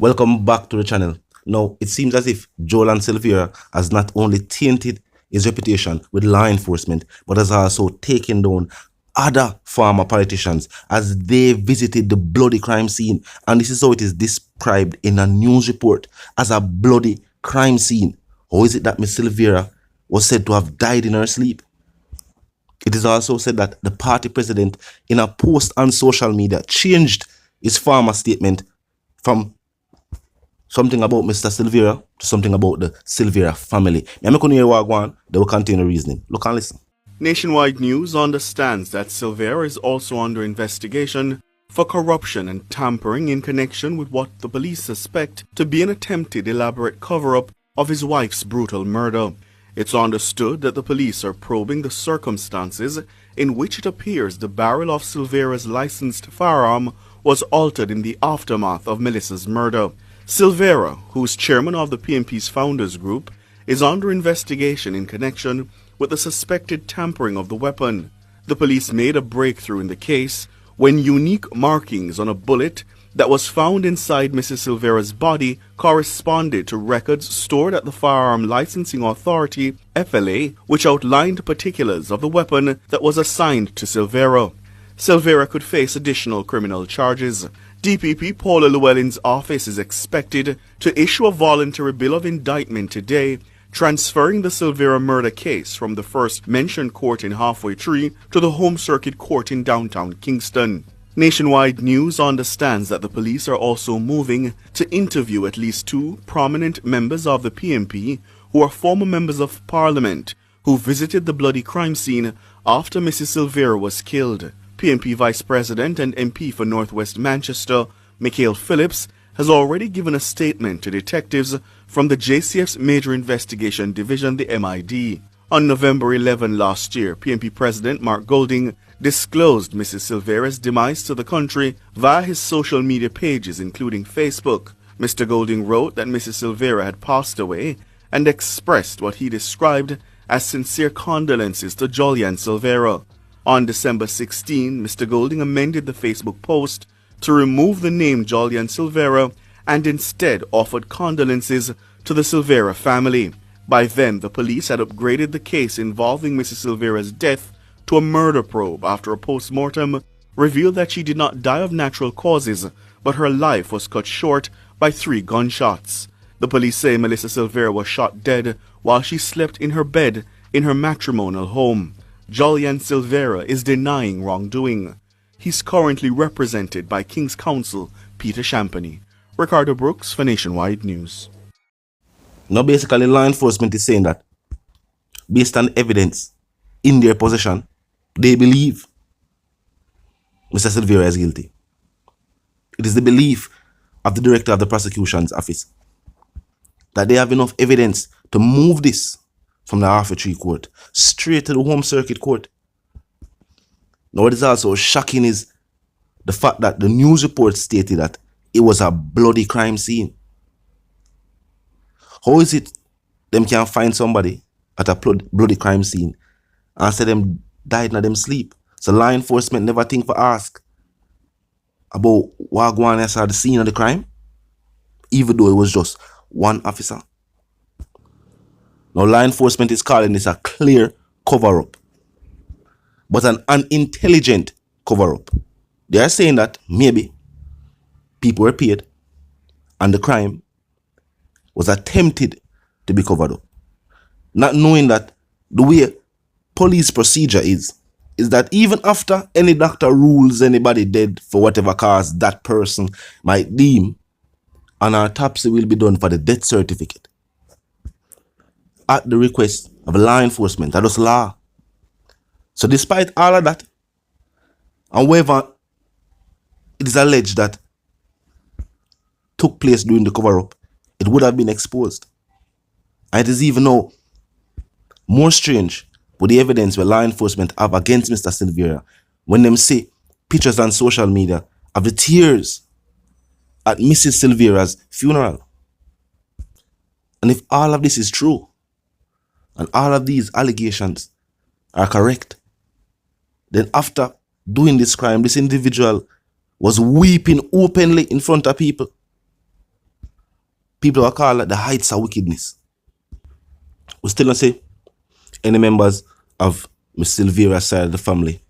Welcome back to the channel. Now, it seems as if Joylan Silvera has not only tainted his reputation with law enforcement, but has also taken down other former politicians as they visited the bloody crime scene. And this is how it is described in a news report as a bloody crime scene. How is it that Ms. Silvera was said to have died in her sleep? It is also said that the party president, in a post on social media, changed his former statement from something about Mr. Silvera to something about the Silvera family. I'm going to hear what one, they will contain the reasoning. Look and listen. Nationwide News understands that Silvera is also under investigation for corruption and tampering in connection with what the police suspect to be an attempted elaborate cover-up of his wife's brutal murder. It's understood that the police are probing the circumstances in which it appears the barrel of Silvera's licensed firearm was altered in the aftermath of Melissa's murder. Silvera, who's chairman of the PNP's founders group, is under investigation in connection with the suspected tampering of the weapon. The police made a breakthrough in the case when unique markings on a bullet that was found inside Mrs. Silvera's body corresponded to records stored at the Firearm Licensing Authority, FLA, which outlined particulars of the weapon that was assigned to Silvera. Silvera could face additional criminal charges. DPP Paula Llewellyn's office is expected to issue a voluntary bill of indictment today, transferring the Silvera murder case from the first mentioned court in Halfway Tree to the Home Circuit Court in downtown Kingston. Nationwide News understands that the police are also moving to interview at least two prominent members of the PNP who are former members of parliament who visited the bloody crime scene after Mrs. Silvera was killed. PNP Vice President and MP for Northwest Manchester, Michael Phillips, has already given a statement to detectives from the JCF's Major Investigation Division, the MID. On November 11 last year, PNP President Mark Golding disclosed Mrs. Silvera's demise to the country via his social media pages, including Facebook. Mr. Golding wrote that Mrs. Silvera had passed away and expressed what he described as sincere condolences to Joylan Silvera. On December 16, Mr. Golding amended the Facebook post to remove the name Joylan Silvera and instead offered condolences to the Silvera family. By then, the police had upgraded the case involving Mrs. Silvera's death to a murder probe after a post-mortem revealed that she did not die of natural causes, but her life was cut short by 3 gunshots. The police say Melissa Silvera was shot dead while she slept in her bed in her matrimonial home. Joylan Silvera is denying wrongdoing. He's currently represented by King's Counsel Peter Champagny. Ricardo Brooks for Nationwide News. Now, basically, law enforcement is saying that based on evidence in their possession, they believe Mr. Silvera is guilty. It is the belief of the director of the prosecution's office that they have enough evidence to move this from the Halfway Tree Court straight to the Home Circuit Court. Now, what is also shocking is the fact that the news report stated that it was a bloody crime scene. How is it them can find somebody at a bloody crime scene and say them died in them sleep? So law enforcement never think for ask about what going on at the scene of the crime, even though it was just one officer. Now, law enforcement is calling this a clear cover-up, but an unintelligent cover-up. They are saying that maybe people were paid and the crime was attempted to be covered up. Not knowing that the way police procedure is that even after any doctor rules anybody dead for whatever cause that person might deem, an autopsy will be done for the death certificate at the request of law enforcement. That is law. So despite all of that, and whether it is alleged that took place during the cover-up, it would have been exposed. And it is even now more strange with the evidence where law enforcement have against Mr. Silvera when them see pictures on social media of the tears at Mrs. Silvera's funeral. And if all of this is true, and all of these allegations are correct, then after doing this crime, this individual was weeping openly in front of people. People are called at the heights of wickedness. We still don't say any members of Miss Silvera's side of the family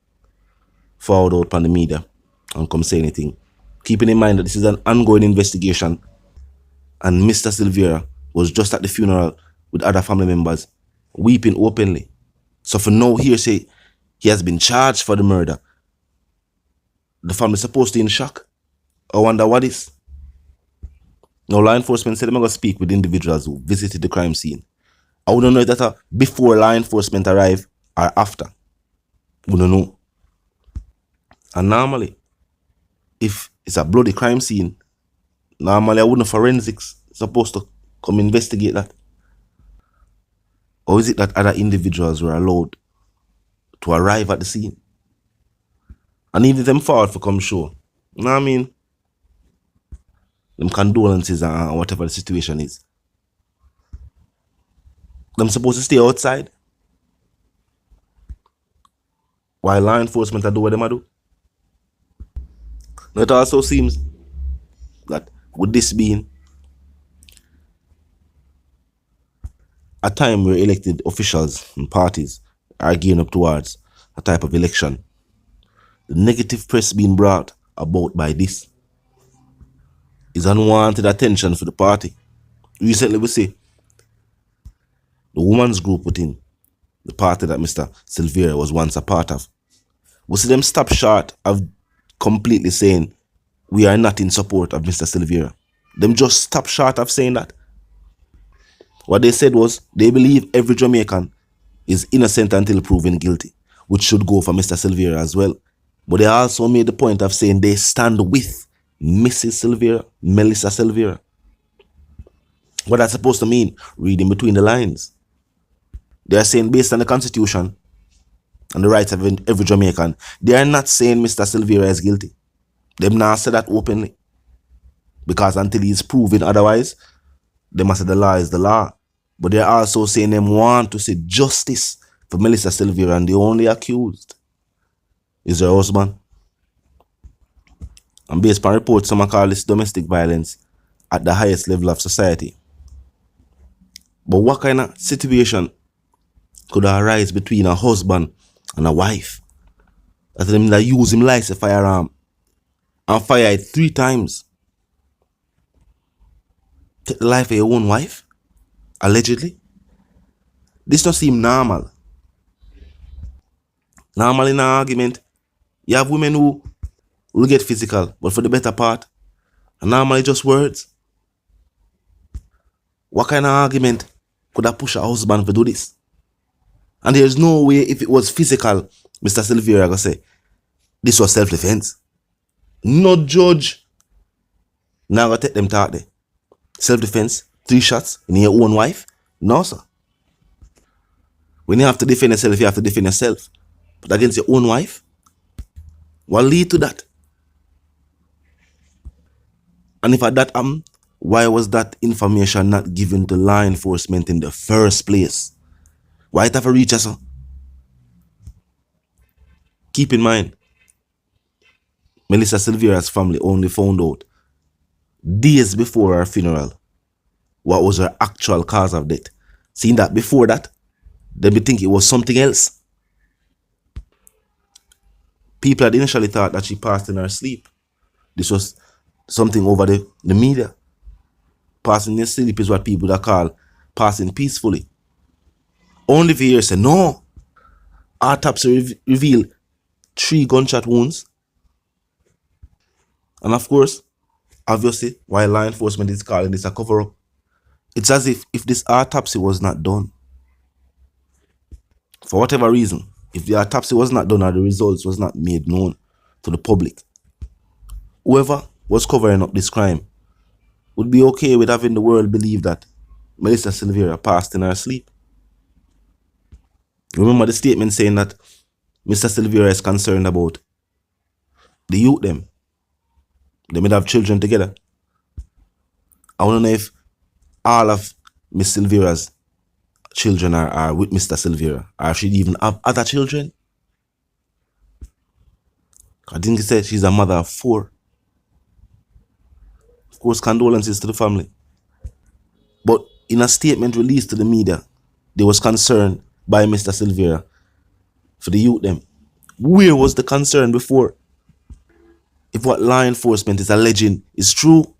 forward out on the media and come say anything. Keeping in mind that this is an ongoing investigation and Mr. Silvera was just at the funeral with other family members weeping openly. So for now, hearsay, he has been charged for the murder. The family supposed to be in shock. I wonder what is. Now, law enforcement said they're going to speak with individuals who visited the crime scene. I wouldn't know if that's before law enforcement arrive or after. We don't know. And normally, if it's a bloody crime scene, normally I wouldn't forensics supposed to come investigate that. Or is it that other individuals were allowed to arrive at the scene? And even them forward for come show. You know what I mean? Them condolences and whatever the situation is. Them supposed to stay outside while law enforcement are doing what them do. Now it also seems that with this being a time where elected officials and parties are gearing up towards a type of election, the negative press being brought about by this is unwanted attention for the party. Recently we see the women's group within the party that Mr. Silvera was once a part of. We see them stop short of completely saying we are not in support of Mr. Silvera. Them just stop short of saying that. What they said was they believe every Jamaican is innocent until proven guilty, which should go for Mr. Silvera as well. But they also made the point of saying they stand with Mrs. Silvera, Melissa Silvera. What that's supposed to mean, reading between the lines. They are saying based on the Constitution and the rights of every Jamaican, they are not saying Mr. Silvera is guilty. They now say that openly. Because until he is proven otherwise, they must say the law is the law. But they're also saying them want to see justice for Melissa Silvera, and the only accused is her husband. And based on reports, some call this domestic violence at the highest level of society. But what kind of situation could arise between a husband and a wife that them that use him like a firearm and fire it 3 times? Take the life of your own wife, allegedly. This don't seem normal. Normal in an argument, you have women who will get physical, but for the better part, and normally just words. What kind of argument could have pushed a husband to do this? And there's no way if it was physical, Mr. Silvera gonna say, this was self-defense. No judge. Now gonna take them talk there. Self-defense, 3 shots in your own wife? No, sir. When you have to defend yourself, you have to defend yourself. But against your own wife? What lead to that? And if that happened, why was that information not given to law enforcement in the first place? Why it have to reach us? Keep in mind, Melissa Silvera's family only found out days before her funeral what was her actual cause of death. Seeing that before that, they may think it was something else. People had initially thought that she passed in her sleep. This was something over the media. Passing in sleep is what people that call passing peacefully. Only for years say no. Autopsy revealed 3 gunshot wounds. And of course, obviously, while law enforcement is calling this a cover-up, it's as if this autopsy was not done, for whatever reason, if the autopsy was not done or the results was not made known to the public, whoever was covering up this crime would be okay with having the world believe that Melissa Silvera passed in her sleep. Remember the statement saying that Mr. Silvera is concerned about the youth them. They may have children together. I want to know if all of Miss Silvera's children are with Mr. Silvera, or if she even have other children. I think he said she's a mother of 4. Of course, condolences to the family. But in a statement released to the media, there was concern by Mr. Silvera for the youth them. Where was the concern before? If what law enforcement is alleging is true,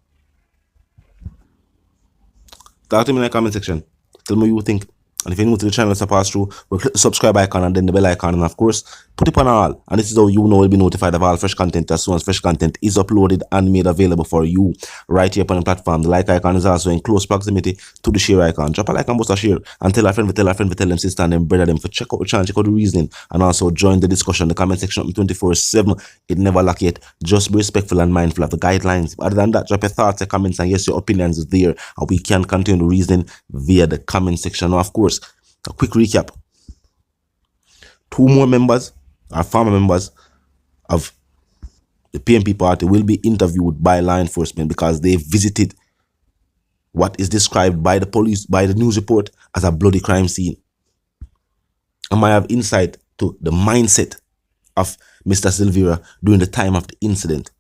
talk to me in the comment section. Tell me what you think. And if you're new to the channel, so pass through, we'll click the subscribe icon and then the bell icon. And of course, put it on all. And this is how you know will be notified of all fresh content as soon as fresh content is uploaded and made available for you right here upon the platform. The like icon is also in close proximity to the share icon. Drop a like and boost a share. And tell a friend, tell them sister and them brother them for check out the channel, check out the reasoning. And also join the discussion, the comment section 24/7. It never lack yet. Just be respectful and mindful of the guidelines. Other than that, drop your thoughts, your comments, and yes, your opinions is there. And we can continue the reasoning via the comment section. Now, of course, a quick recap. 2 more members, our former members of the PNP party, will be interviewed by law enforcement because they visited what is described by the police, by the news report, as a bloody crime scene. I might have insight to the mindset of Mr. Silvera during the time of the incident.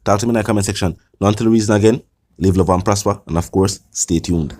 Talk to me in the comment section. Now, until the reason again, live, love, and prosper, and of course, stay tuned.